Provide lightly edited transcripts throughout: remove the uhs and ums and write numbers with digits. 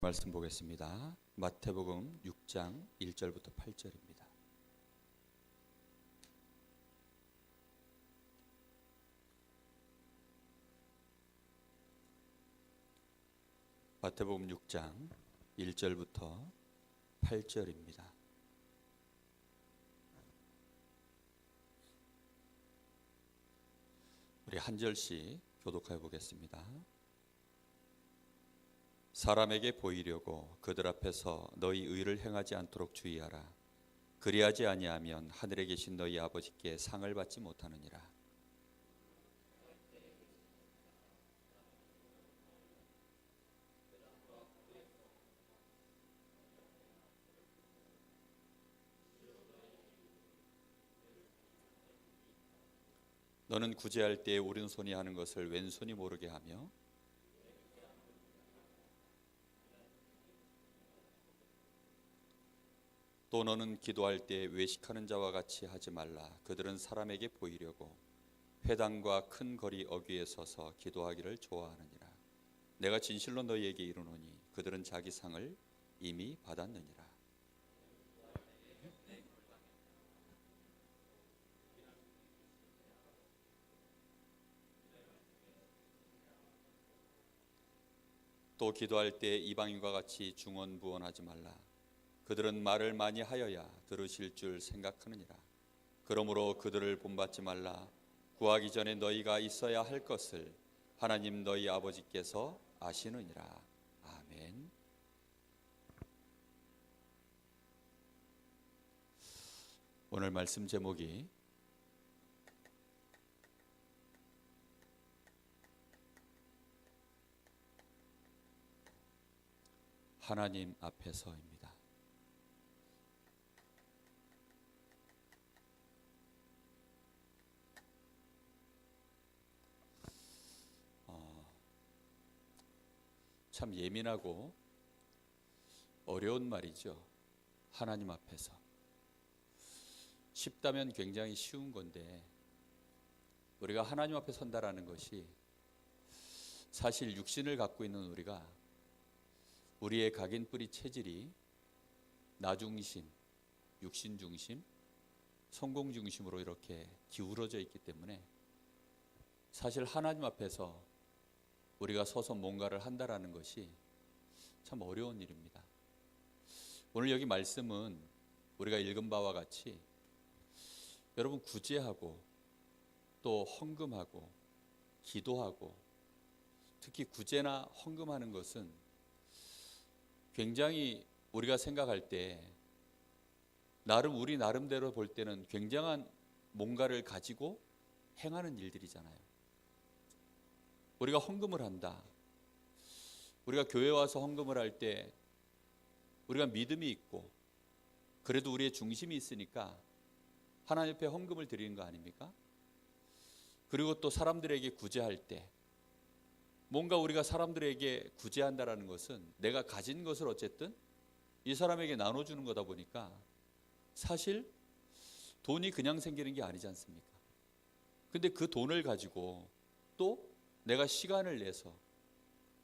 말씀 보겠습니다. 마태복음 6장 1절부터 8절입니다. 마태복음 6장 1절부터 8절입니다. 우리 한 절씩 교독해 보겠습니다. 사람에게 보이려고 그들 앞에서 너희 의를 행하지 않도록 주의하라. 그리하지 아니하면 하늘에 계신 너희 아버지께 상을 받지 못하느니라. 너는 구제할 때에 오른손이 하는 것을 왼손이 모르게 하며 또 너는 기도할 때 외식하는 자와 같이 하지 말라. 그들은 사람에게 보이려고 회당과 큰 거리 어귀에 서서 기도하기를 좋아하느니라. 내가 진실로 너희에게 이르노니 그들은 자기 상을 이미 받았느니라. 또 기도할 때 이방인과 같이 중언부언하지 말라. 그들은 말을 많이 하여야 들으실 줄 생각하느니라. 그러므로 그들을 본받지 말라. 구하기 전에 너희가 있어야 할 것을 하나님 너희 아버지께서 아시느니라. 아멘. 오늘 말씀 제목이 하나님 앞에서입니다. 참 예민하고 어려운 말이죠. 하나님 앞에서. 쉽다면 굉장히 쉬운 건데 우리가 하나님 앞에 선다라는 것이 사실 육신을 갖고 있는 우리가 우리의 각인뿌리 체질이 나 중심, 육신 중심, 성공 중심으로 이렇게 기울어져 있기 때문에 사실 하나님 앞에서 우리가 서서 뭔가를 한다라는 것이 참 어려운 일입니다. 오늘 여기 말씀은 우리가 읽은 바와 같이 여러분 구제하고 또 헌금하고 기도하고 특히 구제나 헌금하는 것은 굉장히 우리가 생각할 때 우리 나름대로 볼 때는 굉장한 뭔가를 가지고 행하는 일들이잖아요. 우리가 헌금을 한다. 우리가 교회 와서 헌금을 할 때 우리가 믿음이 있고 그래도 우리의 중심이 있으니까 하나님 앞에 헌금을 드리는 거 아닙니까? 그리고 또 사람들에게 구제할 때 뭔가 우리가 사람들에게 구제한다라는 것은 내가 가진 것을 어쨌든 이 사람에게 나눠주는 거다 보니까 사실 돈이 그냥 생기는 게 아니지 않습니까? 근데 그 돈을 가지고 또 내가 시간을 내서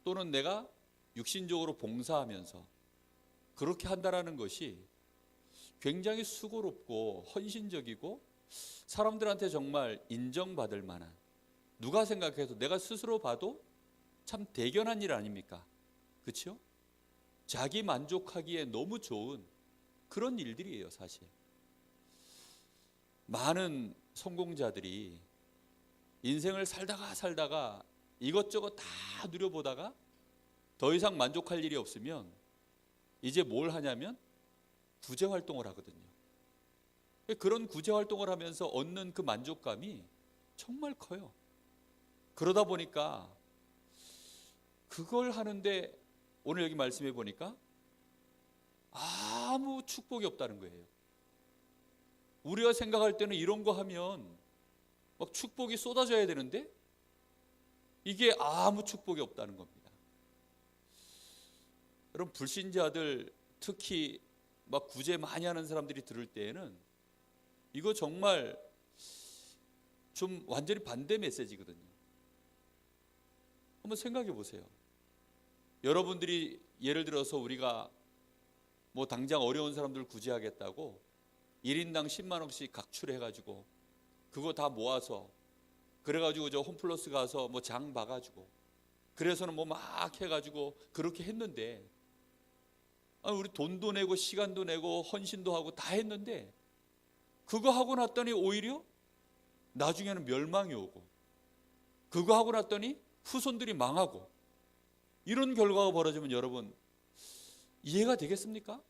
또는 내가 육신적으로 봉사하면서 그렇게 한다라는 것이 굉장히 수고롭고 헌신적이고 사람들한테 정말 인정받을 만한, 누가 생각해도 내가 스스로 봐도 참 대견한 일 아닙니까? 그렇죠? 자기 만족하기에 너무 좋은 그런 일들이에요. 사실 많은 성공자들이 인생을 살다가 이것저것 다 누려보다가 더 이상 만족할 일이 없으면 이제 뭘 하냐면 구제 활동을 하거든요. 그런 구제 활동을 하면서 얻는 그 만족감이 정말 커요. 그러다 보니까 그걸 하는데 오늘 여기 말씀해 보니까 아무 축복이 없다는 거예요. 우리가 생각할 때는 이런 거 하면 막 축복이 쏟아져야 되는데 이게 아무 축복이 없다는 겁니다. 여러분 불신자들 특히 막 구제 많이 하는 사람들이 들을 때에는 이거 정말 좀 완전히 반대 메시지거든요. 한번 생각해 보세요. 여러분들이 예를 들어서 우리가 뭐 당장 어려운 사람들 구제하겠다고 1인당 10만 원씩 각출해가지고 그거 다 모아서 그래가지고 저 홈플러스 가서 뭐 장 봐가지고 그래서는 뭐 막 해가지고 그렇게 했는데, 우리 돈도 내고 시간도 내고 헌신도 하고 다 했는데 그거 하고 났더니 오히려 나중에는 멸망이 오고, 그거 하고 났더니 후손들이 망하고, 이런 결과가 벌어지면 여러분 이해가 되겠습니까?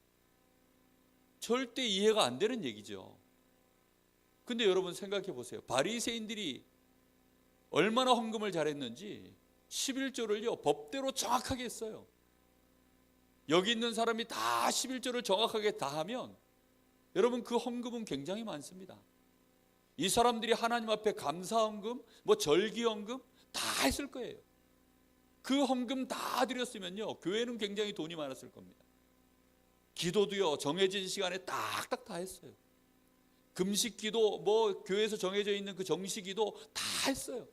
절대 이해가 안 되는 얘기죠. 근데 여러분 생각해 보세요. 바리새인들이 얼마나 헌금을 잘했는지 11조를요 법대로 정확하게 했어요. 여기 있는 사람이 다 11조를 정확하게 다 하면 여러분 그 헌금은 굉장히 많습니다. 이 사람들이 하나님 앞에 감사헌금, 뭐 절기헌금 다 했을 거예요. 그 헌금 다 드렸으면요 교회는 굉장히 돈이 많았을 겁니다. 기도도요 정해진 시간에 딱딱 다 했어요. 금식기도 뭐 교회에서 정해져 있는 그 정식기도 다 했어요.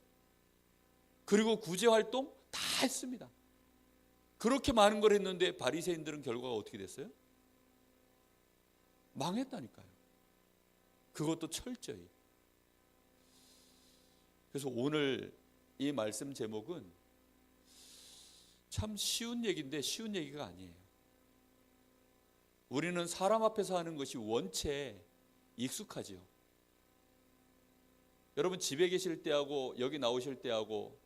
그리고 구제활동 다 했습니다. 그렇게 많은 걸 했는데 바리새인들은 결과가 어떻게 됐어요? 망했다니까요. 그것도 철저히. 그래서 오늘 이 말씀 제목은 참 쉬운 얘기인데 쉬운 얘기가 아니에요. 우리는 사람 앞에서 하는 것이 원체 익숙하지요. 여러분 집에 계실 때하고 여기 나오실 때하고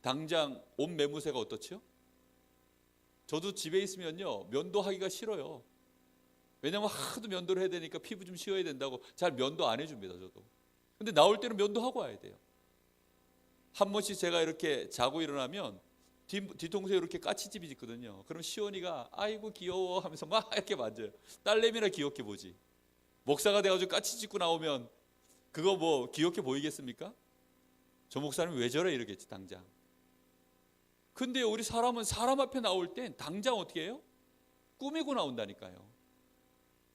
당장 옷 매무새가 어떻죠? 저도 집에 있으면요 면도하기가 싫어요. 왜냐하면 하도 면도를 해야 되니까 피부 좀 쉬어야 된다고 잘 면도 안 해줍니다. 저도. 근데 나올 때는 면도하고 와야 돼요. 한 번씩 제가 이렇게 자고 일어나면 뒤통수에 이렇게 까치집이 있거든요. 그럼 시원이가 아이고 귀여워 하면서 막 이렇게 만져요. 딸내미나 귀엽게 보지. 목사가 돼가지고 까치 짚고 나오면 그거 뭐 귀엽게 보이겠습니까? 저 목사님 왜 저래 이러겠지 당장. 근데 우리 사람은 사람 앞에 나올 땐 당장 어떻게 해요? 꾸미고 나온다니까요.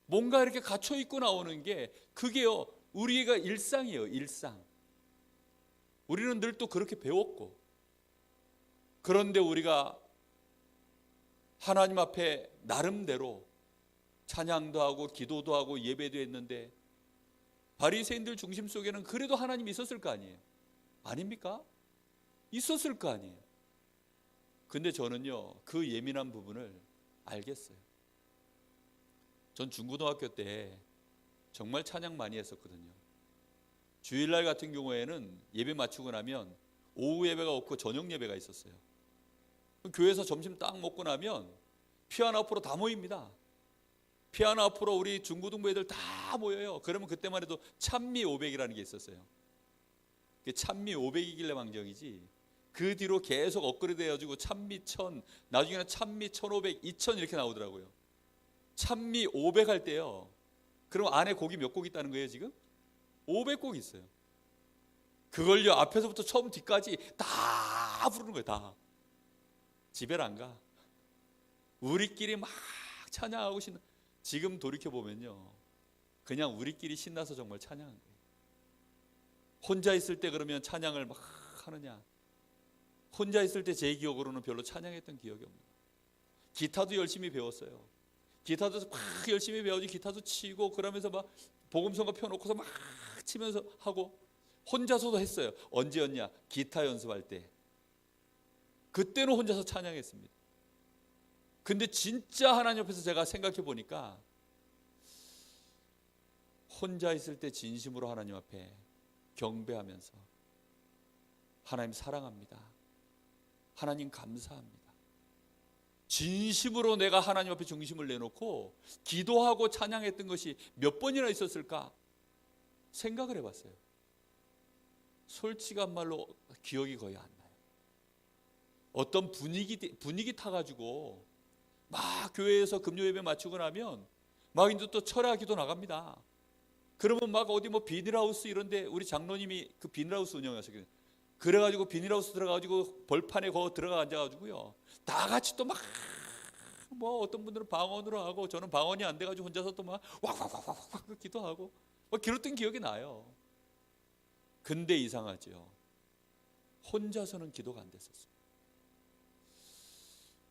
뭔가 이렇게 갖춰 입고 나오는 게 그게요 우리가 일상이에요. 일상. 우리는 늘 또 그렇게 배웠고, 그런데 우리가 하나님 앞에 나름대로 찬양도 하고 기도도 하고 예배도 했는데 바리새인들 중심 속에는 그래도 하나님이 있었을 거 아니에요. 아닙니까? 있었을 거 아니에요. 근데 저는요 그 예민한 부분을 알겠어요. 전 중고등학교 때 정말 찬양 많이 했었거든요. 주일날 같은 경우에는 예배 마치고 나면 오후 예배가 없고 저녁 예배가 있었어요. 교회에서 점심 딱 먹고 나면 피아노 앞으로 다 모입니다. 피아노 앞으로 우리 중고등부 애들 다 모여요. 그러면 그때만 해도 찬미 500이라는 게 있었어요. 찬미 500이길래 망정이지 그 뒤로 계속 업그레이드 해가지고 찬미 1000, 나중에는 찬미 1500, 2000 이렇게 나오더라고요. 찬미 500 할 때요 그럼 안에 곡이 몇 곡 있다는 거예요 지금? 500곡 있어요. 그걸요 앞에서부터 처음 뒤까지 다 부르는 거예요. 다. 집에 안 가. 우리끼리 막 찬양하고 신나. 지금 돌이켜보면요 그냥 우리끼리 신나서 정말 찬양한 거예요. 혼자 있을 때 그러면 찬양을 막 하느냐. 혼자 있을 때 제 기억으로는 별로 찬양했던 기억이 없네요. 기타도 열심히 배웠어요. 기타도 막 열심히 배우지. 기타도 치고 그러면서 막 복음성가 펴놓고서 막 치면서 하고 혼자서도 했어요. 언제였냐? 기타 연습할 때. 그때는 혼자서 찬양했습니다. 근데 진짜 하나님 앞에서 제가 생각해 보니까 혼자 있을 때 진심으로 하나님 앞에 경배하면서 하나님 사랑합니다. 하나님 감사합니다. 진심으로 내가 하나님 앞에 중심을 내놓고 기도하고 찬양했던 것이 몇 번이나 있었을까 생각을 해봤어요. 솔직한 말로 기억이 거의 안 나요. 어떤 분위기 타가지고 막 교회에서 금요 예배 마치고 나면 막 이제 또 철야 기도 나갑니다. 그러면 막 어디 뭐 비닐하우스 이런데 우리 장로님이 그 비닐하우스 운영하시거든요. 그래가지고 비닐하우스 들어가가지고 벌판에 거 들어가 앉아가지고요 다 같이 또 막 뭐 어떤 분들은 방언으로 하고 저는 방언이 안 돼가지고 혼자서 또 막 왁왁왁왁 기도하고 막 그랬던 기억이 나요. 근데 이상하죠. 혼자서는 기도가 안 됐었어요.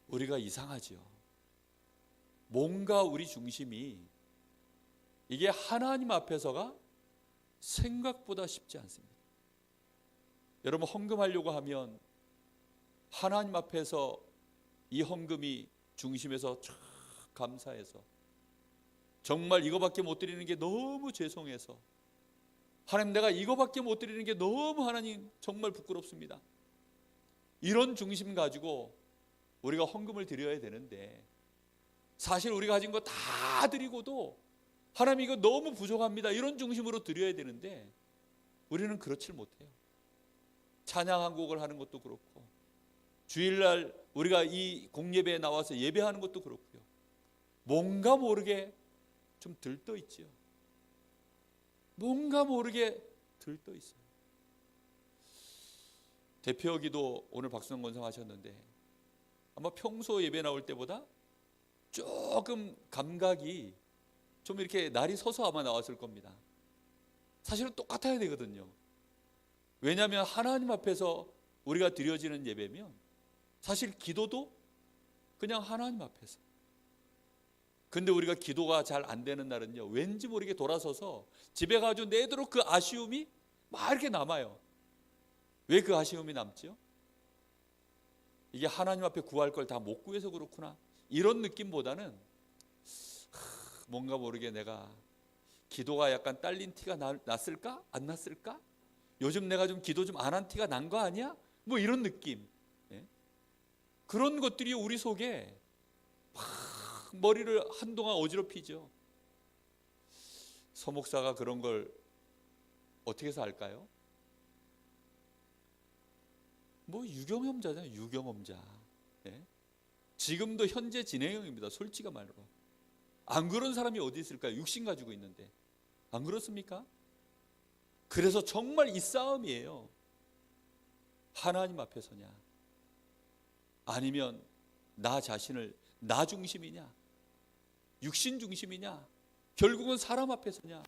우리가 이상하죠. 뭔가 우리 중심이 이게 하나님 앞에서가 생각보다 쉽지 않습니다. 여러분, 헌금하려고 하면 하나님 앞에서 이 헌금이 중심에서 쫙 감사해서, 정말 이거밖에 못 드리는 게 너무 죄송해서, 하나님 내가 이거밖에 못 드리는 게 너무 하나님 정말 부끄럽습니다, 이런 중심 가지고 우리가 헌금을 드려야 되는데, 사실 우리가 가진 거 다 드리고도 하나님 이거 너무 부족합니다, 이런 중심으로 드려야 되는데 우리는 그렇지 못해요. 찬양 한 곡을 하는 것도 그렇고, 주일날 우리가 이 공예배에 나와서 예배하는 것도 그렇고요, 뭔가 모르게 좀 들떠 있지요. 뭔가 모르게 들떠 있어요. 대표 기도 오늘 박수영 권성 하셨는데 아마 평소 예배 나올 때보다 조금 감각이 좀 이렇게 날이 서서 아마 나왔을 겁니다. 사실은 똑같아야 되거든요. 왜냐하면 하나님 앞에서 우리가 드려지는 예배면 사실 기도도 그냥 하나님 앞에서. 근데 우리가 기도가 잘 안 되는 날은요, 왠지 모르게 돌아서서 집에 가지고 내도록 그 아쉬움이 막 이렇게 남아요. 왜 그 아쉬움이 남죠? 이게 하나님 앞에 구할 걸 다 못 구해서 그렇구나, 이런 느낌보다는 뭔가 모르게 내가 기도가 약간 딸린 티가 났을까? 안 났을까? 요즘 내가 좀 기도 좀 안 한 티가 난 거 아니야? 뭐 이런 느낌. 예? 그런 것들이 우리 속에 막 머리를 한동안 어지럽히죠. 서목사가 그런 걸 어떻게 해서 알까요? 뭐 유경험자잖아요. 유경험자. 예? 지금도 현재 진행형입니다. 솔직히 말로. 안 그런 사람이 어디 있을까요? 육신 가지고 있는데. 안 그렇습니까? 그래서 정말 이 싸움이에요. 하나님 앞에 서냐, 아니면 나 자신을 나 중심이냐, 육신 중심이냐, 결국은 사람 앞에 서냐,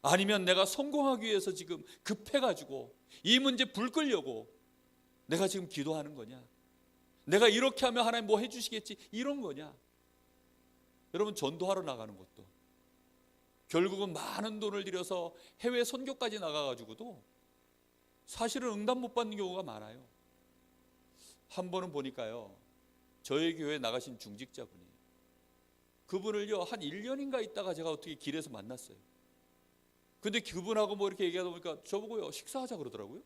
아니면 내가 성공하기 위해서 지금 급해가지고 이 문제 불 끌려고 내가 지금 기도하는 거냐, 내가 이렇게 하면 하나님 뭐 해주시겠지, 이런 거냐. 여러분, 전도하러 나가는 것도 결국은 많은 돈을 들여서 해외 선교까지 나가가지고도 사실은 응답 못 받는 경우가 많아요. 한 번은 보니까요, 저희 교회에 나가신 중직자분이, 그분을요 한 1년인가 있다가 제가 어떻게 길에서 만났어요. 근데 그분하고 뭐 이렇게 얘기하다 보니까 저보고요, 식사하자 그러더라고요.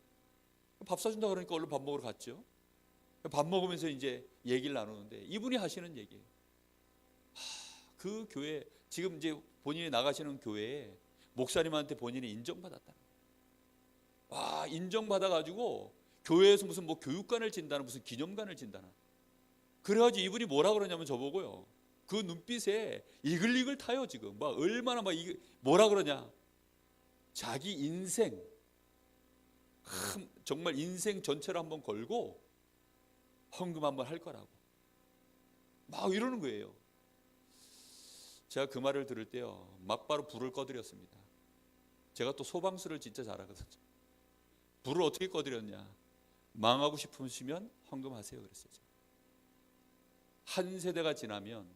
밥 사준다 그러니까 얼른 밥 먹으러 갔죠. 밥 먹으면서 이제 얘기를 나누는데 이분이 하시는 얘기예요. 그 교회, 지금 이제 본인이 나가시는 교회에 목사님한테 본인이 인정받았다. 와, 인정받아가지고 교회에서 무슨 뭐 교육관을 진다는, 무슨 기념관을 진다는. 그래가지고 이분이 뭐라 그러냐면 저보고요, 그 눈빛에 이글이글 타요. 지금 막 얼마나 막 뭐라 그러냐, 자기 인생, 정말 인생 전체를 한번 걸고 헌금 한번 할 거라고 막 이러는 거예요. 제가 그 말을 들을 때요, 막바로 불을 꺼드렸습니다. 제가 또 소방수를 진짜 잘하거든요. 불을 어떻게 꺼드렸냐, 망하고 싶으시면 헌금하세요 그랬어요. 한 세대가 지나면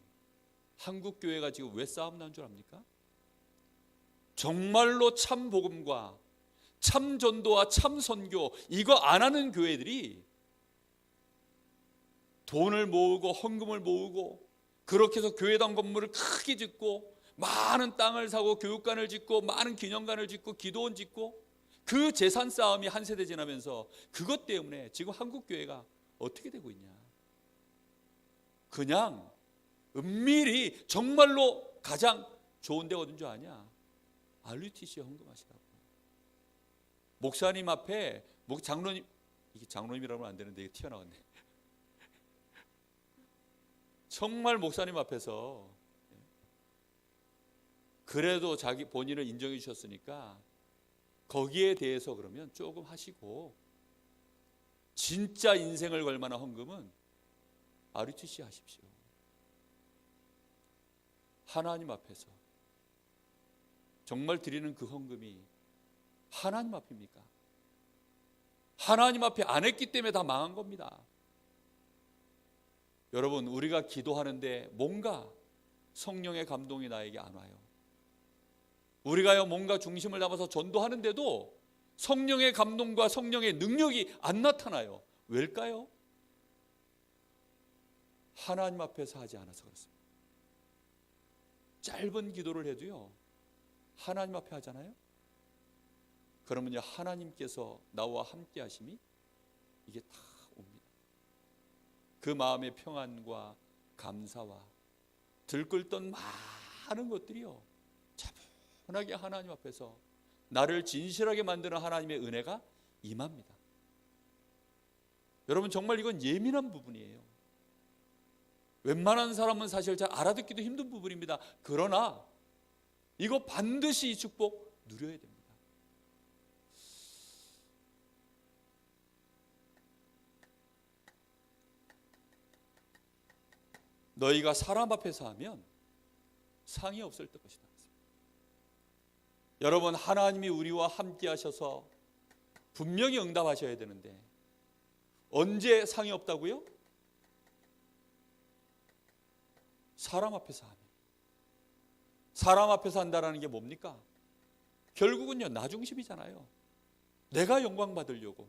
한국 교회가 지금 왜 싸움 난 줄 압니까? 정말로 참 복음과 참 전도와 참 선교, 이거 안 하는 교회들이 돈을 모으고 헌금을 모으고 그렇게 해서 교회당 건물을 크게 짓고 많은 땅을 사고 교육관을 짓고 많은 기념관을 짓고 기도원 짓고, 그 재산 싸움이 한 세대 지나면서 그것 때문에 지금 한국 교회가 어떻게 되고 있냐, 그냥 은밀히 정말로 가장 좋은 데가 어딘 줄 아냐, RUTC에 헌금하시라고. 목사님 앞에, 장로님, 이게 장로님이라고 하면 안 되는데 이게 튀어나왔네. 정말 목사님 앞에서 그래도 자기 본인을 인정해 주셨으니까 거기에 대해서 그러면 조금 하시고, 진짜 인생을 걸 만한 헌금은 RUTC 하십시오. 하나님 앞에서 정말 드리는 그 헌금이 하나님 앞입니까? 하나님 앞에 안 했기 때문에 다 망한 겁니다. 여러분, 우리가 기도하는데 뭔가 성령의 감동이 나에게 안 와요. 우리가요 뭔가 중심을 담아서 전도하는데도 성령의 감동과 성령의 능력이 안 나타나요. 왜일까요? 하나님 앞에서 하지 않아서 그렇습니다. 짧은 기도를 해도요 하나님 앞에 하잖아요. 그러면요 하나님께서 나와 함께 하심이 이게 다 옵니다. 그 마음의 평안과 감사와 들끓던 많은 것들이요 차분하게 하나님 앞에서 나를 진실하게 만드는 하나님의 은혜가 임합니다. 여러분, 정말 이건 예민한 부분이에요. 웬만한 사람은 사실 잘 알아듣기도 힘든 부분입니다. 그러나 이거 반드시 이 축복 누려야 됩니다. 너희가 사람 앞에서 하면 상이 없을 것이다. 여러분, 하나님이 우리와 함께 하셔서 분명히 응답하셔야 되는데 언제 상이 없다고요? 사람 앞에서 하면. 사람 앞에서 한다는 게 뭡니까? 결국은요 나 중심이잖아요. 내가 영광 받으려고,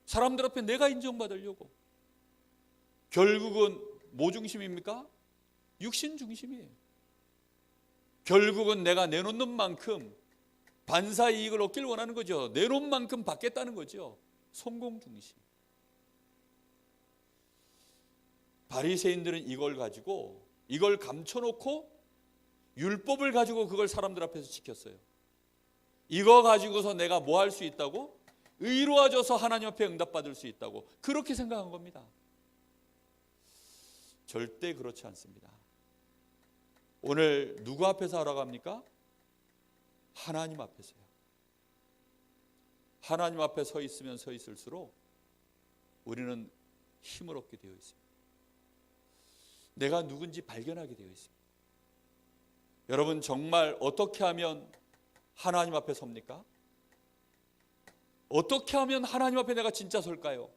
사람들 앞에 내가 인정받으려고. 결국은 뭐 중심입니까? 육신 중심이에요. 결국은 내가 내놓는 만큼 반사 이익을 얻길 원하는 거죠. 내놓은 만큼 받겠다는 거죠. 성공 중심. 바리새인들은 이걸 가지고, 이걸 감춰놓고 율법을 가지고 그걸 사람들 앞에서 지켰어요. 이거 가지고서 내가 뭐 할 수 있다고? 의로워져서 하나님 앞에 응답받을 수 있다고 그렇게 생각한 겁니다. 절대 그렇지 않습니다. 오늘 누구 앞에서 하라고 합니까? 하나님 앞에서요. 하나님 앞에 서 있으면 서 있을수록 우리는 힘을 얻게 되어 있습니다. 내가 누군지 발견하게 되어 있습니다. 여러분, 정말 어떻게 하면 하나님 앞에 섭니까? 어떻게 하면 하나님 앞에 내가 진짜 설까요?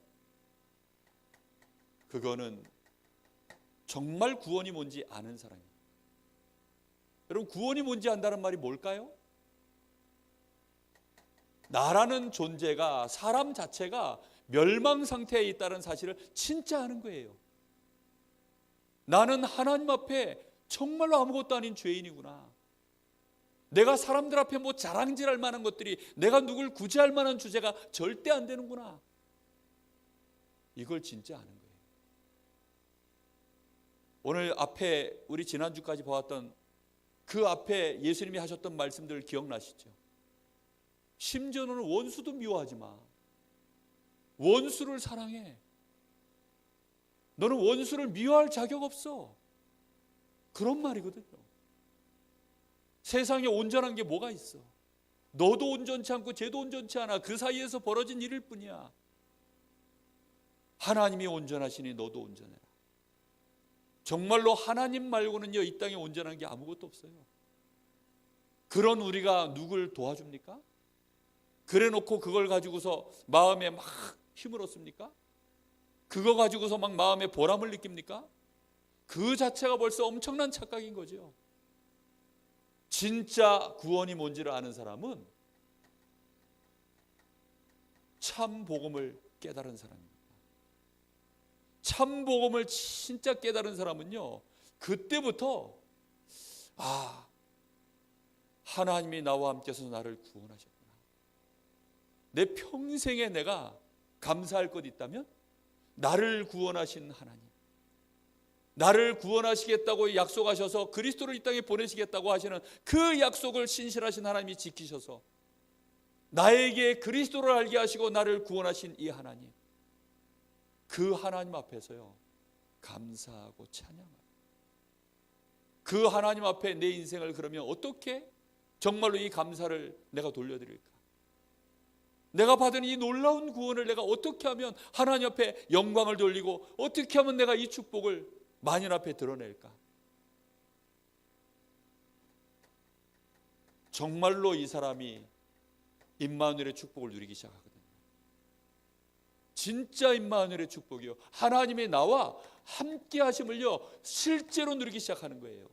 그거는 정말 구원이 뭔지 아는 사람입니다. 여러분, 구원이 뭔지 안다는 말이 뭘까요? 나라는 존재가, 사람 자체가 멸망 상태에 있다는 사실을 진짜 아는 거예요. 나는 하나님 앞에 정말로 아무것도 아닌 죄인이구나. 내가 사람들 앞에 뭐 자랑질할 만한 것들이, 내가 누굴 구제할 만한 주제가 절대 안 되는구나. 이걸 진짜 아는 거예요. 오늘 앞에 우리 지난주까지 보았던 그 앞에 예수님이 하셨던 말씀들 기억나시죠? 심지어 너는 원수도 미워하지 마. 원수를 사랑해. 너는 원수를 미워할 자격 없어. 그런 말이거든요. 세상에 온전한 게 뭐가 있어? 너도 온전치 않고 쟤도 온전치 않아. 그 사이에서 벌어진 일일 뿐이야. 하나님이 온전하시니 너도 온전해라. 정말로 하나님 말고는요 이 땅에 온전한 게 아무것도 없어요. 그런 우리가 누굴 도와줍니까? 그래 놓고 그걸 가지고서 마음에 막 힘을 얻습니까? 그거 가지고서 막 마음에 보람을 느낍니까? 그 자체가 벌써 엄청난 착각인 거죠. 진짜 구원이 뭔지를 아는 사람은 참 복음을 깨달은 사람입니다. 참 복음을 진짜 깨달은 사람은요 그때부터 하나님이 나와 함께서 나를 구원하셨구나. 내 평생에 내가 감사할 것 있다면 나를 구원하신 하나님, 나를 구원하시겠다고 약속하셔서 그리스도를 이 땅에 보내시겠다고 하시는 그 약속을 신실하신 하나님이 지키셔서 나에게 그리스도를 알게 하시고 나를 구원하신 이 하나님, 그 하나님 앞에서요 감사하고 찬양하고, 그 하나님 앞에 내 인생을 그러면 어떻게 정말로 이 감사를 내가 돌려드릴까? 내가 받은 이 놀라운 구원을 내가 어떻게 하면 하나님 앞에 영광을 돌리고 어떻게 하면 내가 이 축복을 만인 앞에 드러낼까? 정말로 이 사람이 임마누엘의 축복을 누리기 시작하거든요. 진짜 임마누엘의 축복이요, 하나님의 나와 함께 하심을요 실제로 누리기 시작하는 거예요.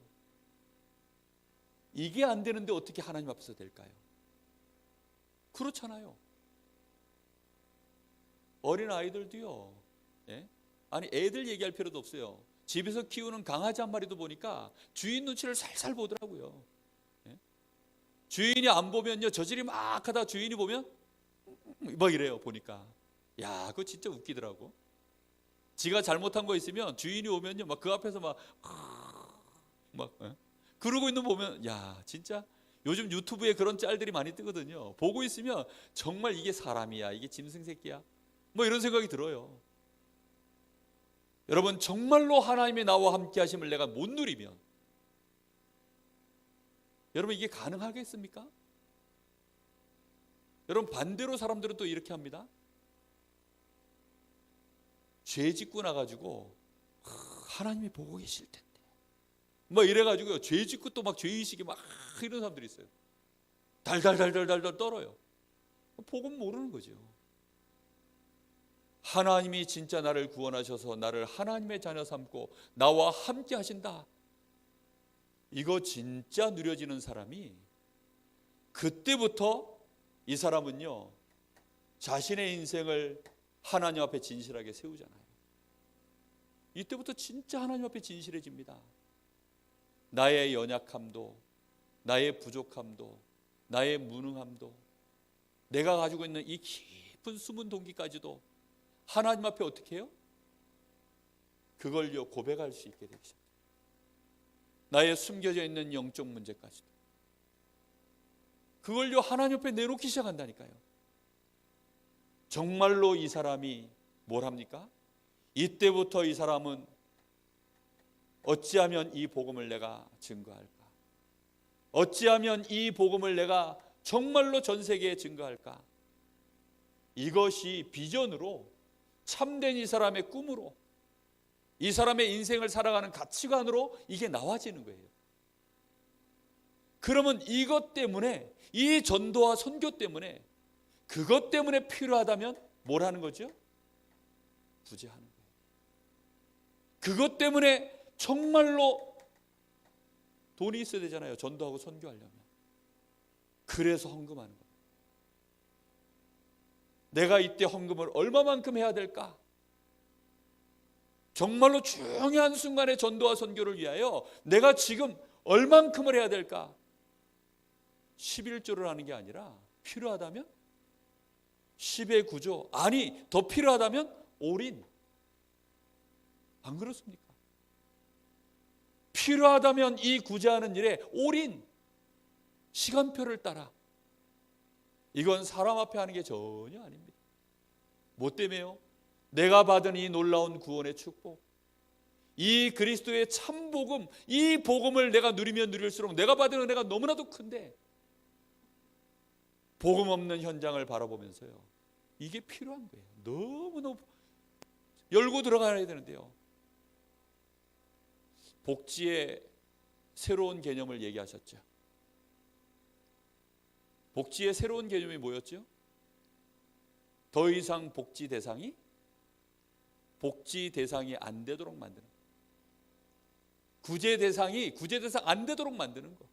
이게 안 되는데 어떻게 하나님 앞에서 될까요? 그렇잖아요. 어린 아이들도요, 예? 아니 애들 얘기할 필요도 없어요. 집에서 키우는 강아지 한 마리도 보니까 주인 눈치를 살살 보더라고요. 예? 주인이 안 보면요 저질이 막 하다 주인이 보면 막 이래요. 보니까 야 그거 진짜 웃기더라고. 지가 잘못한 거 있으면 주인이 오면요 막 그 앞에서 막 예? 그러고 있는 거 보면 야 진짜 요즘 유튜브에 그런 짤들이 많이 뜨거든요. 보고 있으면 정말 이게 사람이야 이게 짐승 새끼야 뭐 이런 생각이 들어요. 여러분 정말로 하나님의 나와 함께 하심을 내가 못 누리면 여러분 이게 가능하겠습니까? 여러분 반대로 사람들은 또 이렇게 합니다. 죄 짓고 나가지고 하나님이 보고 계실 텐데 막 이래가지고요 죄 짓고 또 막 죄의식이 막 이런 사람들이 있어요. 달달달달달달 떨어요. 복음 모르는 거죠. 하나님이 진짜 나를 구원하셔서 나를 하나님의 자녀 삼고 나와 함께 하신다, 이거 진짜 누려지는 사람이 그때부터 이 사람은요 자신의 인생을 하나님 앞에 진실하게 세우잖아요. 이때부터 진짜 하나님 앞에 진실해집니다. 나의 연약함도 나의 부족함도 나의 무능함도 내가 가지고 있는 이 깊은 숨은 동기까지도 하나님 앞에 어떻게 해요? 그걸요 고백할 수 있게 되기 시작해요. 나의 숨겨져 있는 영적 문제까지도 그걸요 하나님 앞에 내놓기 시작한다니까요. 정말로 이 사람이 뭘 합니까? 이때부터 이 사람은 어찌하면 이 복음을 내가 증거할까? 어찌하면 이 복음을 내가 정말로 전 세계에 증거할까? 이것이 비전으로 참된 이 사람의 꿈으로 이 사람의 인생을 살아가는 가치관으로 이게 나와지는 거예요. 그러면 이것 때문에 이 전도와 선교 때문에 그것 때문에 필요하다면 뭘 하는 거죠? 구제하는 거예요. 그것 때문에 정말로 돈이 있어야 되잖아요. 전도하고 선교하려면. 그래서 헌금하는 거예요. 내가 이때 헌금을 얼마만큼 해야 될까? 정말로 중요한 순간에 전도와 선교를 위하여 내가 지금 얼만큼을 해야 될까? 11조를 하는 게 아니라 필요하다면 10의 9조, 아니 더 필요하다면 올인. 안 그렇습니까? 필요하다면 이 구제하는 일에 올인, 시간표를 따라. 이건 사람 앞에 하는 게 전혀 아닙니다. 뭐 때문에요? 내가 받은 이 놀라운 구원의 축복, 이 그리스도의 참 복음, 이 복음을 내가 누리면 누릴수록 내가 받은 은혜가 너무나도 큰데 복음 없는 현장을 바라보면서요 이게 필요한 거예요. 너무너무 열고 들어가야 되는데요. 복지의 새로운 개념을 얘기하셨죠. 복지의 새로운 개념이 뭐였죠? 더 이상 복지 대상이 안 되도록 만드는 거. 구제 대상 안 되도록 만드는 거.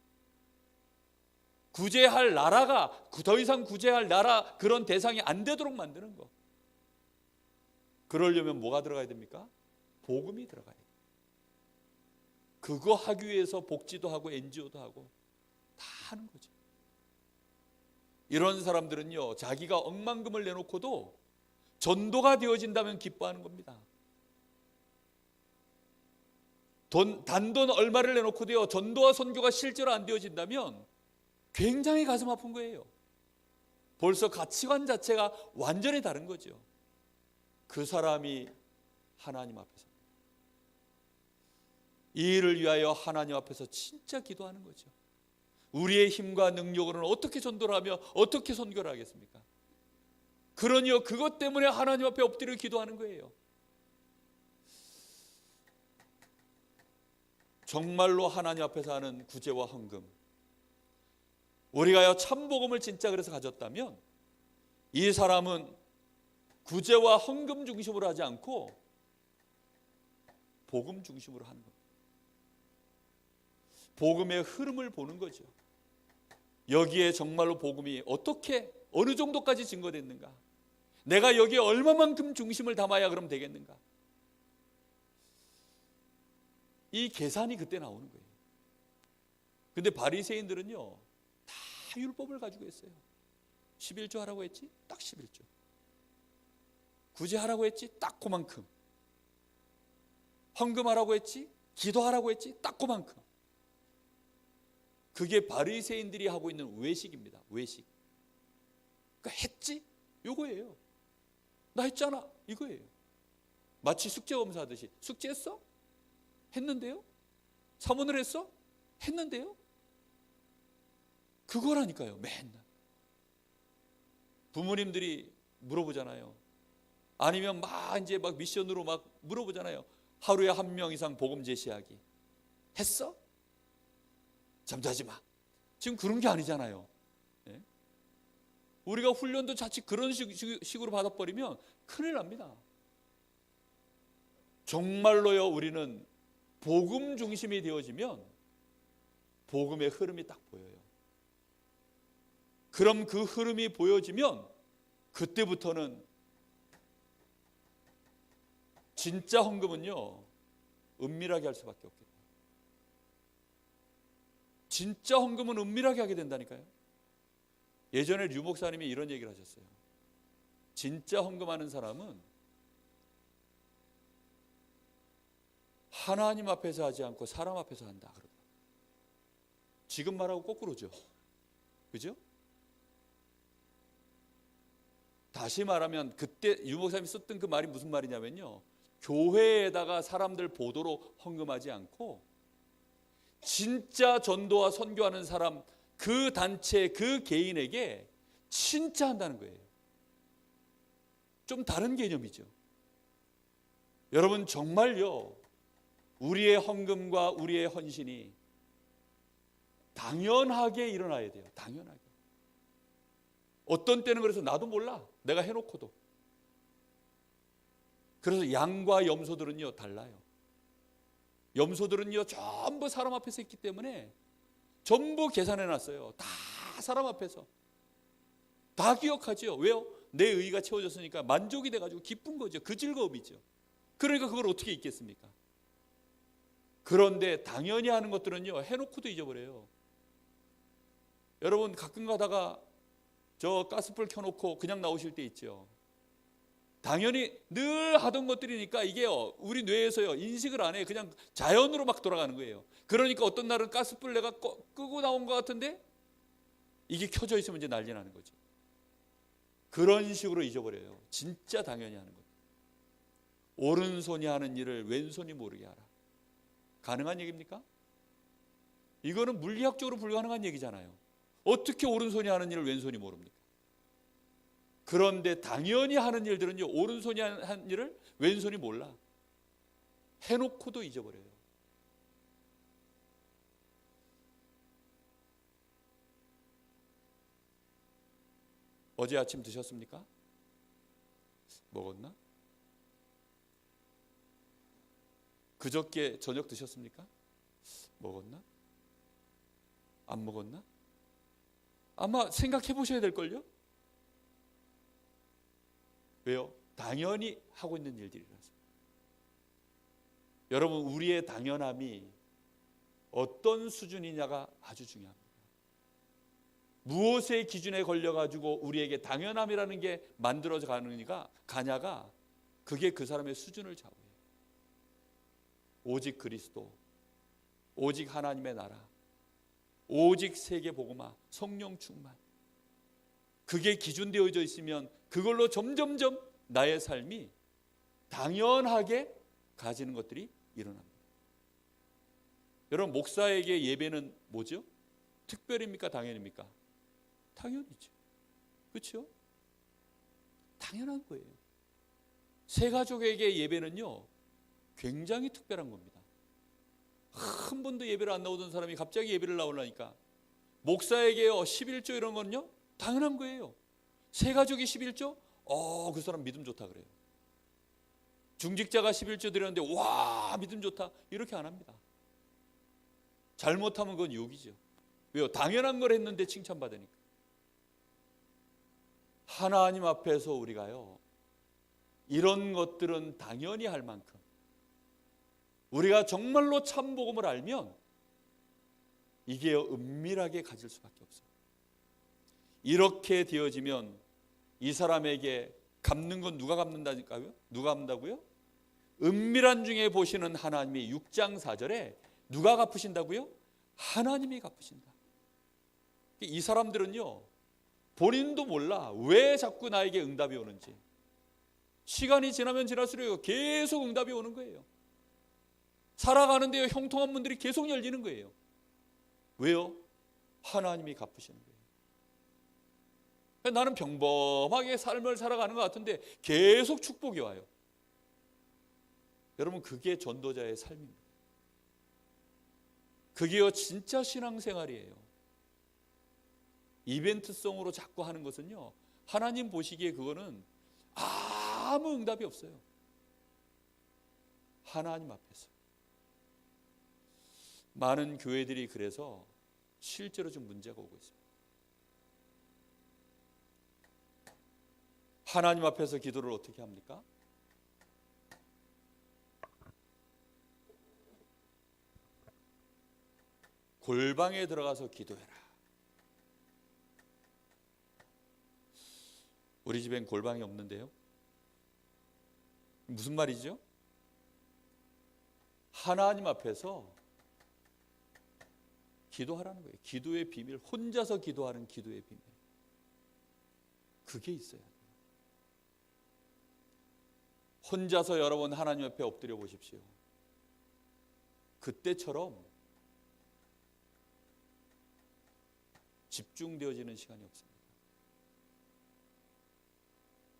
구제할 나라가 더 이상 구제할 나라 그런 대상이 안 되도록 만드는 거. 그러려면 뭐가 들어가야 됩니까? 복음이 들어가야 돼요. 그거 하기 위해서 복지도 하고 NGO도 하고 다 하는 거죠. 이런 사람들은요 자기가 억만금을 내놓고도 전도가 되어진다면 기뻐하는 겁니다. 단돈 얼마를 내놓고도요 전도와 선교가 실제로 안 되어진다면 굉장히 가슴 아픈 거예요. 벌써 가치관 자체가 완전히 다른 거죠. 그 사람이 하나님 앞에서 이 일을 위하여 하나님 앞에서 진짜 기도하는 거죠. 우리의 힘과 능력으로는 어떻게 전도를 하며 어떻게 선교를 하겠습니까? 그러니요 그것 때문에 하나님 앞에 엎드려 기도하는 거예요. 정말로 하나님 앞에서 하는 구제와 헌금, 우리가요 참복음을 진짜 그래서 가졌다면 이 사람은 구제와 헌금 중심으로 하지 않고 복음 중심으로 하는 겁니다. 복음의 흐름을 보는 거죠. 여기에 정말로 복음이 어떻게 어느 정도까지 증거됐는가? 내가 여기에 얼마만큼 중심을 담아야 그럼 되겠는가? 이 계산이 그때 나오는 거예요. 근데 바리새인들은요 다 율법을 가지고 했어요. 11조 하라고 했지? 딱 11조. 구제하라고 했지? 딱 그만큼. 헌금하라고 했지? 기도하라고 했지? 딱 그만큼. 그게 바리새인들이 하고 있는 외식입니다. 외식. 그러니까 했지? 요거예요. 나 했잖아. 이거예요. 마치 숙제 검사하듯이. 숙제했어? 했는데요? 사문을 했어? 했는데요? 그거라니까요. 맨날. 부모님들이 물어보잖아요. 아니면 이제 미션으로 물어보잖아요. 하루에 1명 이상 복음 제시하기. 했어? 잠자지 마. 지금 그런 게 아니잖아요. 네? 우리가 훈련도 자칫 그런 식으로 받아버리면 큰일 납니다. 정말로요, 우리는 복음 중심이 되어지면 복음의 흐름이 딱 보여요. 그럼 그 흐름이 보여지면 그때부터는 진짜 헌금은요 은밀하게 할 수밖에 없겠다. 진짜 헌금은 은밀하게 하게 된다니까요. 예전에 류 목사님이 이런 얘기를 하셨어요. 진짜 헌금하는 사람은 하나님 앞에서 하지 않고 사람 앞에서 한다 그러더라고요. 지금 말하고 거꾸로죠. 그죠? 다시 말하면 그때 유 목사님이 썼던 그 말이 무슨 말이냐면요, 교회에다가 사람들 보도록 헌금하지 않고 진짜 전도와 선교하는 사람, 그 단체, 그 개인에게 진짜 한다는 거예요. 좀 다른 개념이죠. 여러분 정말요, 우리의 헌금과 우리의 헌신이 당연하게 일어나야 돼요. 당연하게. 어떤 때는 그래서 나도 몰라. 내가 해놓고도. 그래서 양과 염소들은요 달라요. 염소들은요 전부 사람 앞에서 있기 때문에 전부 계산해놨어요. 다 사람 앞에서. 다 기억하죠. 왜요? 내 의가 채워졌으니까 만족이 돼가지고 기쁜 거죠. 그 즐거움이죠. 그러니까 그걸 어떻게 잊겠습니까? 그런데 당연히 하는 것들은요 해놓고도 잊어버려요. 여러분 가끔 가다가 저 가스불 켜놓고 그냥 나오실 때 있죠. 당연히 늘 하던 것들이니까 이게요 우리 뇌에서요 인식을 안 해. 그냥 자연으로 막 돌아가는 거예요. 그러니까 어떤 날은 가스불 내가 끄고 나온 것 같은데 이게 켜져 있으면 이제 난리 나는 거죠. 그런 식으로 잊어버려요. 진짜 당연히 하는 것. 오른손이 하는 일을 왼손이 모르게 하라. 가능한 얘기입니까? 이거는 물리학적으로 불가능한 얘기잖아요. 어떻게 오른손이 하는 일을 왼손이 모릅니까? 그런데 당연히 하는 일들은요 오른손이 하는 일을 왼손이 몰라. 해놓고도 잊어버려요. 어제 아침 드셨습니까? 먹었나? 그저께 저녁 드셨습니까? 먹었나? 안 먹었나? 아마 생각해 보셔야 될걸요? 왜요? 당연히 하고 있는 일들이라서. 여러분 우리의 당연함이 어떤 수준이냐가 아주 중요합니다. 무엇의 기준에 걸려가지고 우리에게 당연함이라는 게 만들어져 가냐가 그게 그 사람의 수준을 좌우해요. 오직 그리스도, 오직 하나님의 나라, 오직 세계 복음화, 성령 충만. 그게 기준되어져 있으면 그걸로 점점점 나의 삶이 당연하게 가지는 것들이 일어납니다. 여러분 목사에게 예배는 뭐죠? 특별입니까? 당연입니까? 당연이죠. 그렇죠? 당연한 거예요. 새 가족에게 예배는요 굉장히 특별한 겁니다. 한 번도 예배를 안 나오던 사람이 갑자기 예배를 나오려니까 목사에게요 11조 이런 건요 당연한 거예요. 새 가족이 11조? 그 사람 믿음 좋다 그래요. 중직자가 11조 드렸는데 와 믿음 좋다 이렇게 안 합니다. 잘못하면 그건 욕이죠. 왜요? 당연한 걸 했는데 칭찬받으니까. 하나님 앞에서 우리가요 이런 것들은 당연히 할 만큼 우리가 정말로 참 복음을 알면 이게 은밀하게 가질 수밖에 없어요. 이렇게 되어지면 이 사람에게 갚는 건 누가 갚는다니까요? 누가 갚는다고요? 은밀한 중에 보시는 하나님이 6장 4절에 누가 갚으신다고요? 하나님이 갚으신다. 이 사람들은요 본인도 몰라 왜 자꾸 나에게 응답이 오는지. 시간이 지나면 지날수록 계속 응답이 오는 거예요. 살아가는데요 형통한 문들이 계속 열리는 거예요. 왜요? 하나님이 갚으시는 거예요. 나는 평범하게 삶을 살아가는 것 같은데 계속 축복이 와요. 여러분 그게 전도자의 삶입니다. 그게요 진짜 신앙생활이에요. 이벤트성으로 자꾸 하는 것은요 하나님 보시기에 그거는 아무 응답이 없어요. 하나님 앞에서. 많은 교회들이 그래서 실제로 좀 문제가 오고 있습니다. 하나님 앞에서 기도를 어떻게 합니까? 골방에 들어가서 기도해라. 우리 집엔 골방이 없는데요. 무슨 말이죠? 하나님 앞에서 기도하라는 거예요. 기도의 비밀, 혼자서 기도하는 기도의 비밀. 그게 있어야 돼요. 혼자서 여러분 하나님 앞에 엎드려 보십시오. 그때처럼 집중되어지는 시간이 없습니다.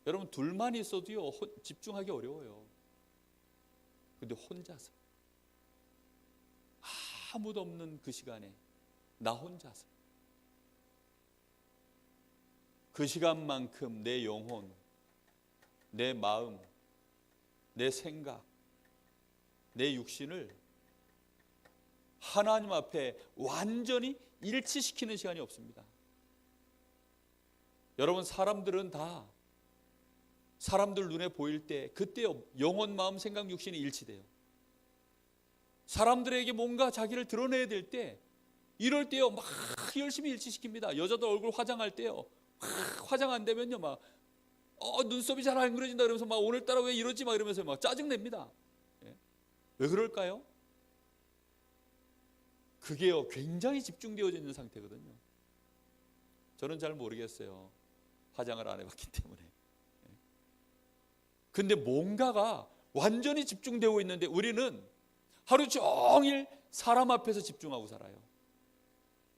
여러분 둘만 있어도요 집중하기 어려워요. 근데 혼자서 아무도 없는 그 시간에 나 혼자서 그 시간만큼 내 영혼, 내 마음, 내 생각, 내 육신을 하나님 앞에 완전히 일치시키는 시간이 없습니다. 여러분 사람들은 다 사람들 눈에 보일 때 그때 영혼, 마음, 생각, 육신이 일치돼요. 사람들에게 뭔가 자기를 드러내야 될 때 이럴 때요 막 열심히 일치시킵니다. 여자들 얼굴 화장할 때요 화장 안 되면요 막 눈썹이 잘 안 그려진다 그러면서 막 오늘따라 왜 이러지 막 이러면서 막 짜증냅니다. 왜 그럴까요? 그게요 굉장히 집중되어져 있는 상태거든요. 저는 잘 모르겠어요. 화장을 안 해봤기 때문에. 근데 뭔가가 완전히 집중되어 있는데 우리는 하루 종일 사람 앞에서 집중하고 살아요.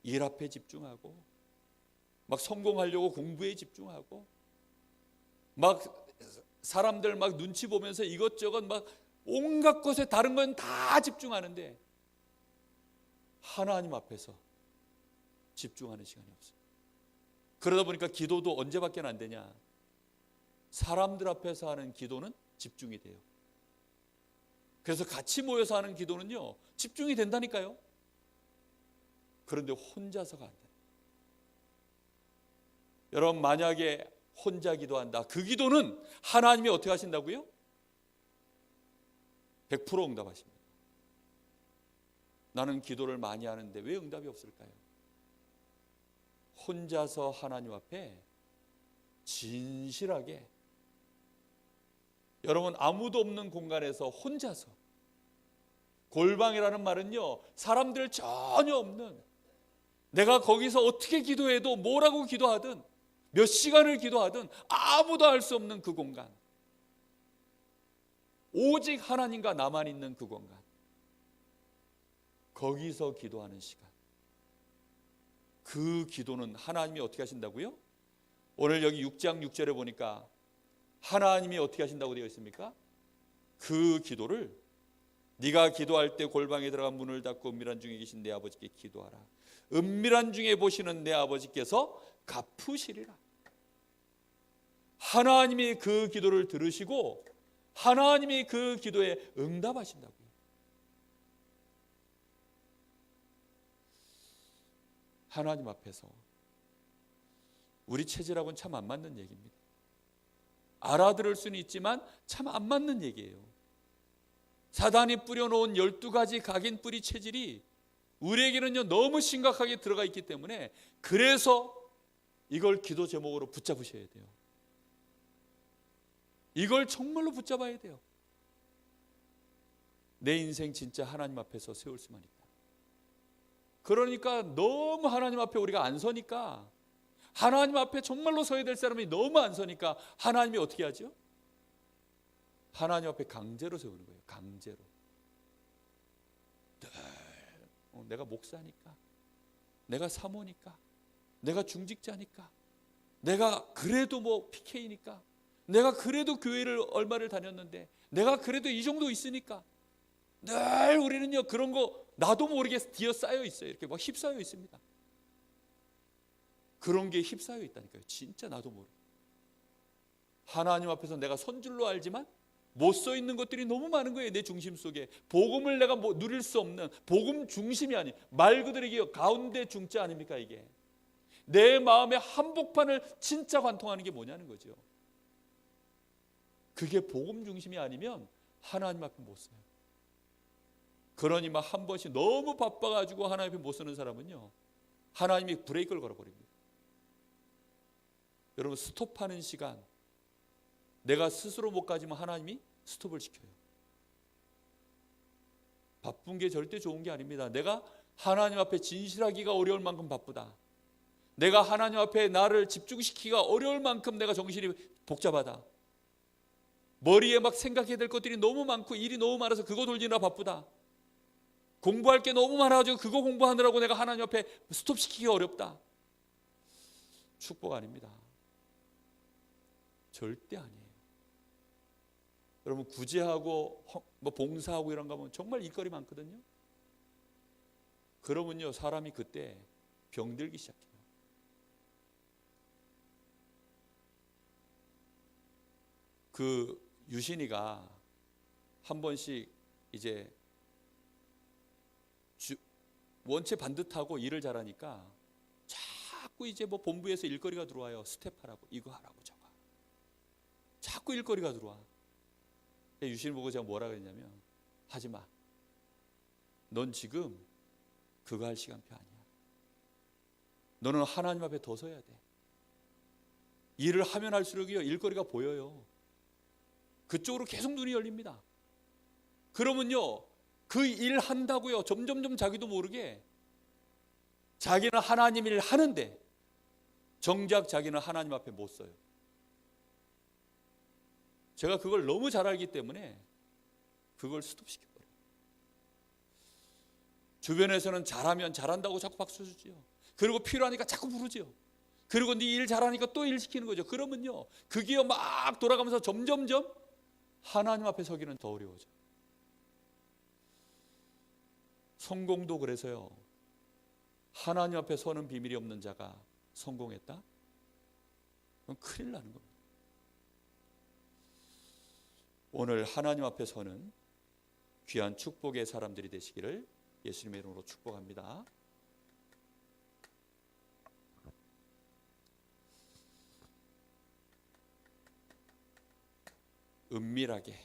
일 앞에 집중하고 막 성공하려고 공부에 집중하고 막 사람들 막 눈치 보면서 이것저것 막 온갖 것에 다른 건 다 집중하는데 하나님 앞에서 집중하는 시간이 없어요. 그러다 보니까 기도도 언제밖에 안 되냐? 사람들 앞에서 하는 기도는 집중이 돼요. 그래서 같이 모여서 하는 기도는요 집중이 된다니까요. 그런데 혼자서가 안 돼요. 여러분 만약에 혼자 기도한다. 그 기도는 하나님이 어떻게 하신다고요? 100% 응답하십니다. 나는 기도를 많이 하는데 왜 응답이 없을까요? 혼자서 하나님 앞에 진실하게 여러분 아무도 없는 공간에서 혼자서 골방이라는 말은요 사람들 전혀 없는 내가 거기서 어떻게 기도해도 뭐라고 기도하든 몇 시간을 기도하든 아무도 알 수 없는 그 공간 오직 하나님과 나만 있는 그 공간 거기서 기도하는 시간 그 기도는 하나님이 어떻게 하신다고요? 오늘 여기 6장 6절에 보니까 하나님이 어떻게 하신다고 되어 있습니까? 그 기도를 네가 기도할 때 골방에 들어가 문을 닫고 은밀한 중에 계신 내 아버지께 기도하라. 은밀한 중에 보시는 내 아버지께서 갚으시리라. 하나님이 그 기도를 들으시고 하나님이 그 기도에 응답하신다고요. 하나님 앞에서 우리 체질하고는 참 안 맞는 얘기입니다. 알아들을 수는 있지만 참 안 맞는 얘기예요. 사단이 뿌려놓은 12가지 각인 뿌리 체질이 우리에게는요 너무 심각하게 들어가 있기 때문에, 그래서 이걸 기도 제목으로 붙잡으셔야 돼요. 이걸 정말로 붙잡아야 돼요. 내 인생 진짜 하나님 앞에서 세울 수만 있다. 그러니까 너무 하나님 앞에 우리가 안 서니까, 하나님 앞에 정말로 서야 될 사람이 너무 안 서니까 하나님이 어떻게 하죠? 하나님 앞에 강제로 세우는 거예요. 강제로. 내가 목사니까, 내가 사모니까, 내가 중직자니까, 내가 그래도 뭐 PK니까, 내가 그래도 교회를 얼마를 다녔는데, 내가 그래도 이 정도 있으니까, 늘 우리는요 그런 거 나도 모르게 뒤어싸여 있어요. 이렇게 막 휩싸여 있습니다. 그런 게 휩싸여 있다니까요. 진짜 나도 모르게. 하나님 앞에서 내가 선 줄로 알지만 못 서 있는 것들이 너무 많은 거예요. 내 중심 속에 복음을 내가 누릴 수 없는, 복음 중심이 아닌, 말 그대로 이게 가운데 중자 아닙니까? 이게 내 마음의 한복판을 진짜 관통하는 게 뭐냐는 거죠. 그게 복음 중심이 아니면 하나님 앞에 못 서요. 그러니 막 한 번씩 너무 바빠가지고 하나님 앞에 못 서는 사람은요 하나님이 브레이크를 걸어버립니다. 여러분, 스톱하는 시간, 내가 스스로 못 가지면 하나님이 스톱을 시켜요. 바쁜 게 절대 좋은 게 아닙니다. 내가 하나님 앞에 진실하기가 어려울 만큼 바쁘다. 내가 하나님 앞에 나를 집중시키기가 어려울 만큼 내가 정신이 복잡하다. 머리에 막 생각해야 될 것들이 너무 많고 일이 너무 많아서 그거 돌리느라 바쁘다. 공부할 게 너무 많아가지고 그거 공부하느라고 내가 하나님 앞에 스톱시키기가 어렵다. 축복 아닙니다. 절대 아니에요. 여러분, 구제하고 뭐 봉사하고 이런 거 하면 정말 일거리 많거든요. 그러면요 사람이 그때 병들기 시작해요. 그 유신이가 한 번씩 이제 원체 반듯하고 일을 잘하니까 자꾸 이제 뭐 본부에서 일거리가 들어와요. 스텝하라고, 이거 하라고, 저거 하라고. 자꾸 일거리가 들어와. 유신 보고 제가 뭐라 그랬냐면, 하지마. 넌 지금 그거 할 시간표 아니야. 너는 하나님 앞에 더 서야 돼. 일을 하면 할수록요 일거리가 보여요. 그쪽으로 계속 눈이 열립니다. 그러면요 그 일 한다고요 점점점 자기도 모르게 자기는 하나님 일을 하는데 정작 자기는 하나님 앞에 못 서요. 제가 그걸 너무 잘 알기 때문에 그걸 스톱시켜버려요. 주변에서는 잘하면 잘한다고 자꾸 박수 주지요. 그리고 필요하니까 자꾸 부르지요. 그리고 네 일 잘하니까 또 일 시키는 거죠. 그러면요 그게 막 돌아가면서 점점점 하나님 앞에 서기는 더 어려워져요. 성공도 그래서요 하나님 앞에 서는 비밀이 없는 자가 성공했다? 그건 큰일 나는 겁니다. 오늘 하나님 앞에 서는 귀한 축복의 사람들이 되시기를 예수님의 이름으로 축복합니다. 은밀하게,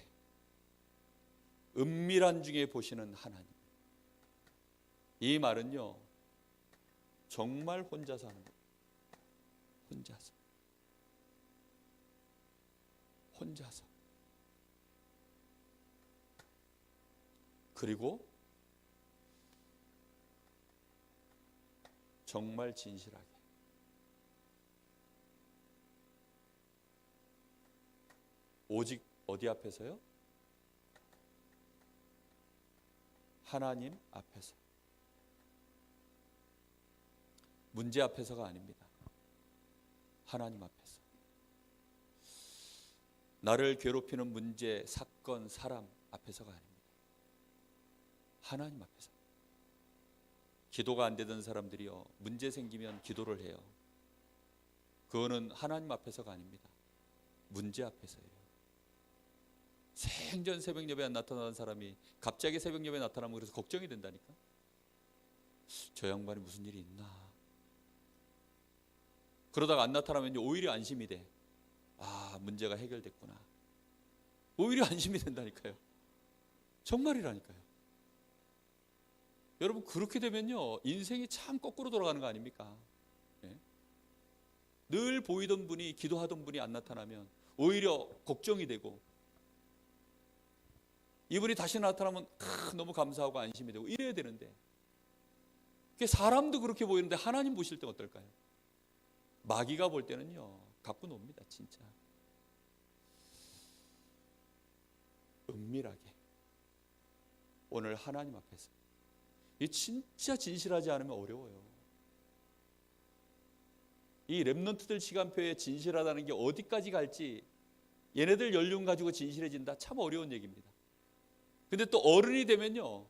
은밀한 중에 보시는 하나님. 이 말은요 정말 혼자서 하는 거예요. 혼자서. 그리고 정말 진실하게. 오직 어디 앞에서요? 하나님 앞에서. 문제 앞에서가 아닙니다. 하나님 앞에서. 나를 괴롭히는 문제, 사건, 사람 앞에서가 아닙니다. 하나님 앞에서. 기도가 안 되던 사람들이요 문제 생기면 기도를 해요. 그거는 하나님 앞에서가 아닙니다. 문제 앞에서예요. 생전 새벽 예배에 안 나타나는 사람이 갑자기 새벽 예배에 나타나면 그래서 걱정이 된다니까. 저 양반이 무슨 일이 있나. 그러다가 안 나타나면 오히려 안심이 돼. 아, 문제가 해결됐구나. 오히려 안심이 된다니까요. 정말이라니까요. 여러분, 그렇게 되면요 인생이 참 거꾸로 돌아가는 거 아닙니까? 네? 늘 보이던 분이, 기도하던 분이 안 나타나면 오히려 걱정이 되고, 이분이 다시 나타나면 너무 감사하고 안심이 되고 이래야 되는데, 사람도 그렇게 보이는데 하나님 보실 때 어떨까요? 마귀가 볼 때는요 갖고 놉니다. 진짜 은밀하게 오늘 하나님 앞에서 이 진짜 진실하지 않으면 어려워요. 이 렘넌트들 시간표에 진실하다는 게 어디까지 갈지, 얘네들 연륜 가지고 진실해진다, 참 어려운 얘기입니다. 근데 또 어른이 되면요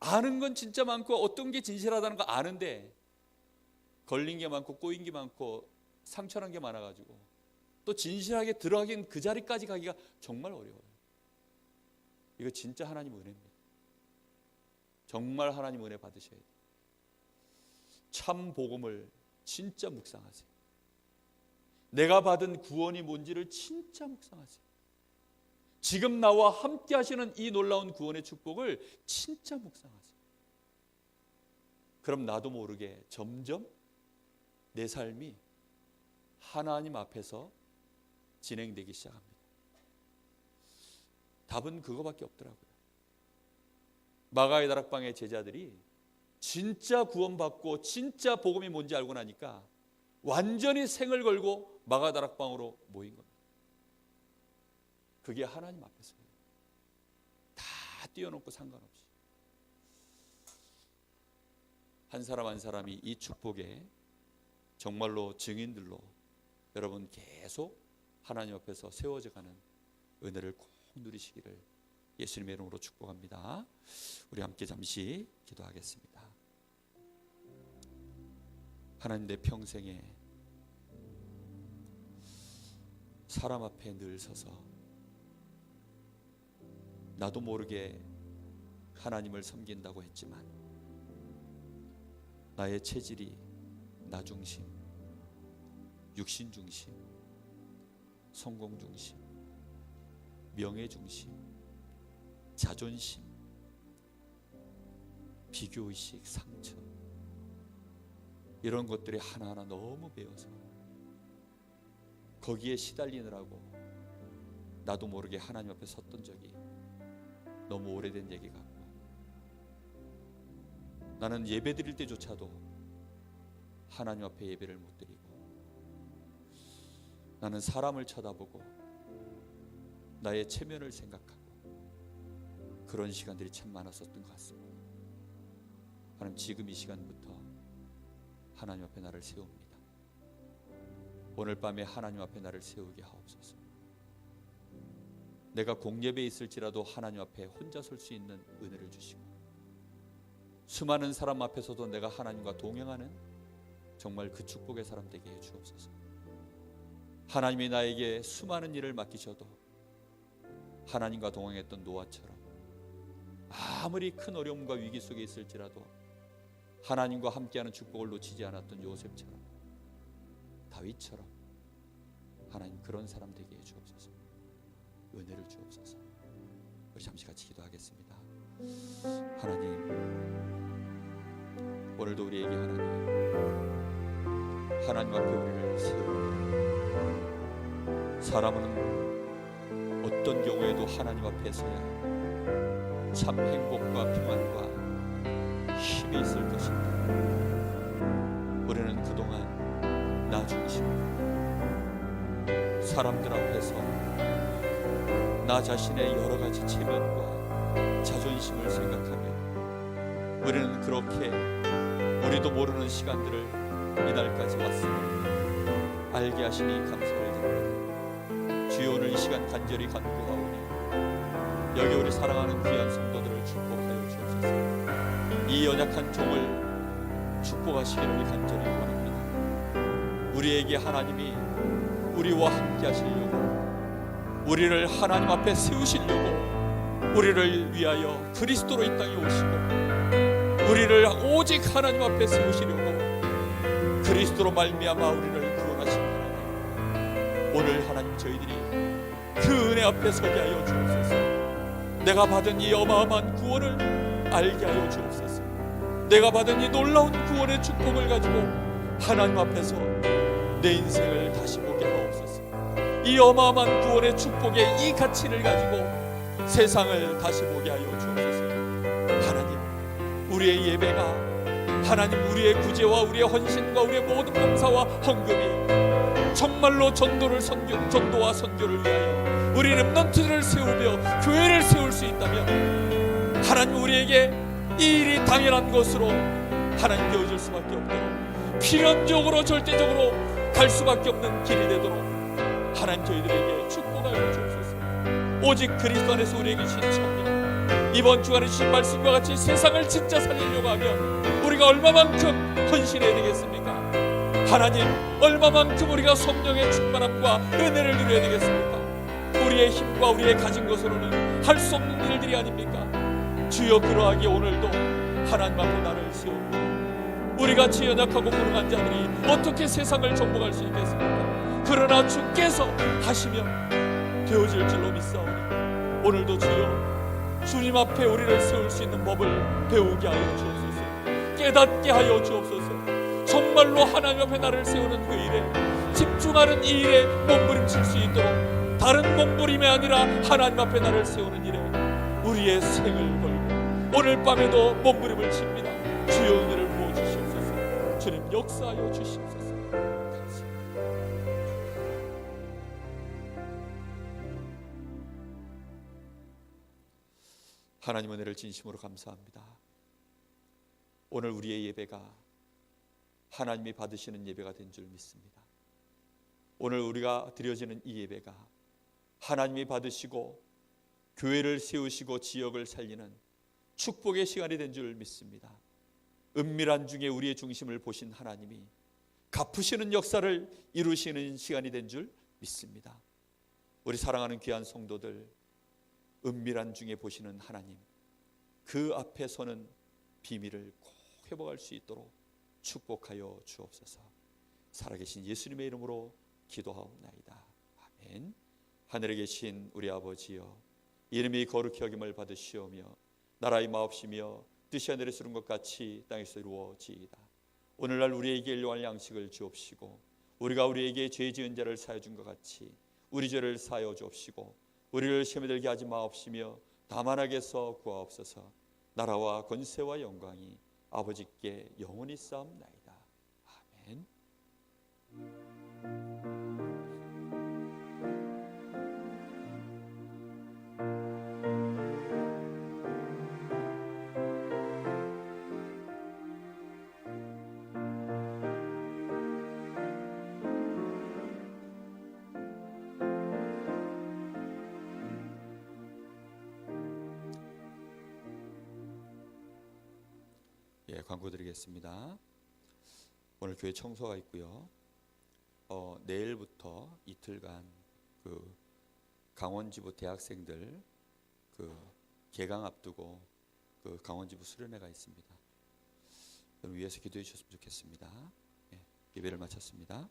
아는 건 진짜 많고 어떤 게 진실하다는 거 아는데 걸린 게 많고 꼬인 게 많고 상처난 게 많아가지고 또 진실하게 들어가긴 그 자리까지 가기가 정말 어려워요. 이거 진짜 하나님 은혜입니다. 정말 하나님 은혜 받으셔야 돼요. 참 복음을 진짜 묵상하세요. 내가 받은 구원이 뭔지를 진짜 묵상하세요. 지금 나와 함께 하시는 이 놀라운 구원의 축복을 진짜 묵상하세요. 그럼 나도 모르게 점점 내 삶이 하나님 앞에서 진행되기 시작합니다. 답은 그거밖에 없더라고요. 마가의 다락방의 제자들이 진짜 구원받고 진짜 복음이 뭔지 알고 나니까 완전히 생을 걸고 마가 다락방으로 모인 겁니다. 그게 하나님 앞에서예요. 다 뛰어넘고 상관없이 한 사람 한 사람이 이 축복에 정말로 증인들로 여러분 계속 하나님 앞에서 세워져 가는 은혜를 꼭 누리시기를 예수님의 이름으로 축복합니다. 우리 함께 잠시 기도하겠습니다. 하나님, 내 평생에 사람 앞에 늘 서서 나도 모르게 하나님을 섬긴다고 했지만 나의 체질이 나 중심, 육신 중심, 성공 중심, 명예 중심, 자존심, 비교의식, 상처, 이런 것들이 하나하나 너무 배워서 거기에 시달리느라고 나도 모르게 하나님 앞에 섰던 적이 너무 오래된 얘기 같고, 나는 예배 드릴 때조차도 하나님 앞에 예배를 못 드리고 나는 사람을 쳐다보고 나의 체면을 생각하고 그런 시간들이 참 많았었던 것 같습니다. 하나님, 지금 이 시간부터 하나님 앞에 나를 세웁니다. 오늘 밤에 하나님 앞에 나를 세우게 하옵소서. 내가 공예배에 있을지라도 하나님 앞에 혼자 설 수 있는 은혜를 주시고, 수많은 사람 앞에서도 내가 하나님과 동행하는 정말 그 축복의 사람 되게 해 주옵소서. 하나님이 나에게 수많은 일을 맡기셔도 하나님과 동행했던 노아처럼, 아무리 큰 어려움과 위기 속에 있을지라도 하나님과 함께하는 축복을 놓치지 않았던 요셉처럼, 다윗처럼 하나님 그런 사람 되게 해 주옵소서. 은혜를 주옵소서. 우리 잠시 같이 기도하겠습니다. 하나님, 오늘도 우리에게 하나님 앞에 우리를 세웁니다. 사람은 어떤 경우에도 하나님 앞에 서야 참 행복과 평안과 힘이 있을 것인데, 우리는 그동안 나 중심, 사람들 앞에서 나 자신의 여러 가지 체면과 자존심을 생각하며 우리는 그렇게 우리도 모르는 시간들을 이날까지 왔으니 알게 하시니 감사를 드립니다. 주여, 오늘 이 시간 간절히 간구하오니 여기 우리 사랑하는 귀한 성도들을 축복하여 주옵소서. 이 연약한 종을 축복하시기를 우리 간절히 원합니다. 우리에게 하나님이 우리와 함께 하시려고 우리를 하나님 앞에 세우시려고 우리를 위하여 그리스도로 이 땅에 오시고 우리를 오직 하나님 앞에 세우시려고 그리스도로 말미암아 우리를 구원하신 하나님, 오늘 하나님 저희들이 그 은혜 앞에 서게 하여 주옵소서. 내가 받은 이 어마어마한 구원을 알게 하여 주옵소서. 내가 받은 이 놀라운 구원의 축복을 가지고 하나님 앞에서 내 인생을 다시 보게 하옵소서. 이 어마어마한 구원의 축복의 이 가치를 가지고 세상을 다시 보게 하여 주옵소서. 하나님, 우리의 예배가, 하나님, 우리의 구제와 우리의 헌신과 우리의 모든 봉사와 헌금이 정말로 전도와 선교를 위하여 우리 렘넌트들을 세우며 교회를 세울 수 있다면 하나님, 우리에게 이 일이 당연한 것으로 하나님 되어질 수밖에 없도록, 필연적으로 절대적으로 갈 수밖에 없는 길이 되도록 하나님 저희들에게 축복하여 주옵소서. 오직 그리스도 안에서 우리에게 주신 청년, 이번 주간에 주신 말씀과 같이 세상을 진짜 살리려고 하면 우리가 얼마만큼 헌신해야 되겠습니까? 하나님, 얼마만큼 우리가 성령의 충만함과 은혜를 누려야 되겠습니까? 우리의 힘과 우리의 가진 것으로는 할 수 없는 일들이 아닙니까? 주여, 그러하기에 오늘도 하나님 앞에 나를 세우고 우리같이 연약하고 무능한 자들이 어떻게 세상을 정복할 수 있겠습니까? 그러나 주께서 하시면 되어질 줄로 믿사오니 오늘도 주여, 주님 앞에 우리를 세울 수 있는 법을 배우게 하여 주옵소서. 깨닫게 하여 주옵소서. 정말로 하나님 앞에 나를 세우는 그 일에, 집중하는 이 일에 몸부림칠 수 있도록, 다른 몸부림이 아니라 하나님 앞에 나를 세우는 일에 우리의 생을 걸고 오늘 밤에도 몸부림을 칩니다. 주여, 은혜를 부어주시옵소서. 주님, 역사하여 주시옵소서. 하나님, 은혜를 진심으로 감사합니다. 오늘 우리의 예배가 하나님이 받으시는 예배가 된 줄 믿습니다. 오늘 우리가 드려지는 이 예배가 하나님이 받으시고 교회를 세우시고 지역을 살리는 축복의 시간이 된 줄 믿습니다. 은밀한 중에 우리의 중심을 보신 하나님이 갚으시는 역사를 이루시는 시간이 된 줄 믿습니다. 우리 사랑하는 귀한 성도들, 은밀한 중에 보시는 하나님, 그 앞에 서는 비밀을 꼭 회복할 수 있도록 축복하여 주옵소서. 살아계신 예수님의 이름으로 기도하옵나이다. 아멘. 하늘에 계신 우리 아버지여, 이름이 거룩히 여김을 받으시오며 나라의 마옵시며 뜻이 하늘에 이루는 것 같이 땅에서 이루어지이다. 오늘날 우리에게 일용할 양식을 주옵시고 우리가 우리에게 죄 지은 자를 사하여 준 것 같이 우리 죄를 사하여 주옵시고 우리를 시험에 들게 하지 마옵시며 다만 악에서 구하옵소서. 나라와 권세와 영광이 아버지께 영원히 쌓옵나이다. 아멘. 광고 드리겠습니다. 오늘 교회 청소가 있고요. 내일부터 이틀간 그 강원지부 대학생들 그 개강 앞두고 그 강원지부 수련회가 있습니다. 여러분 위해서 기도해 주셨으면 좋겠습니다. 예배를 마쳤습니다.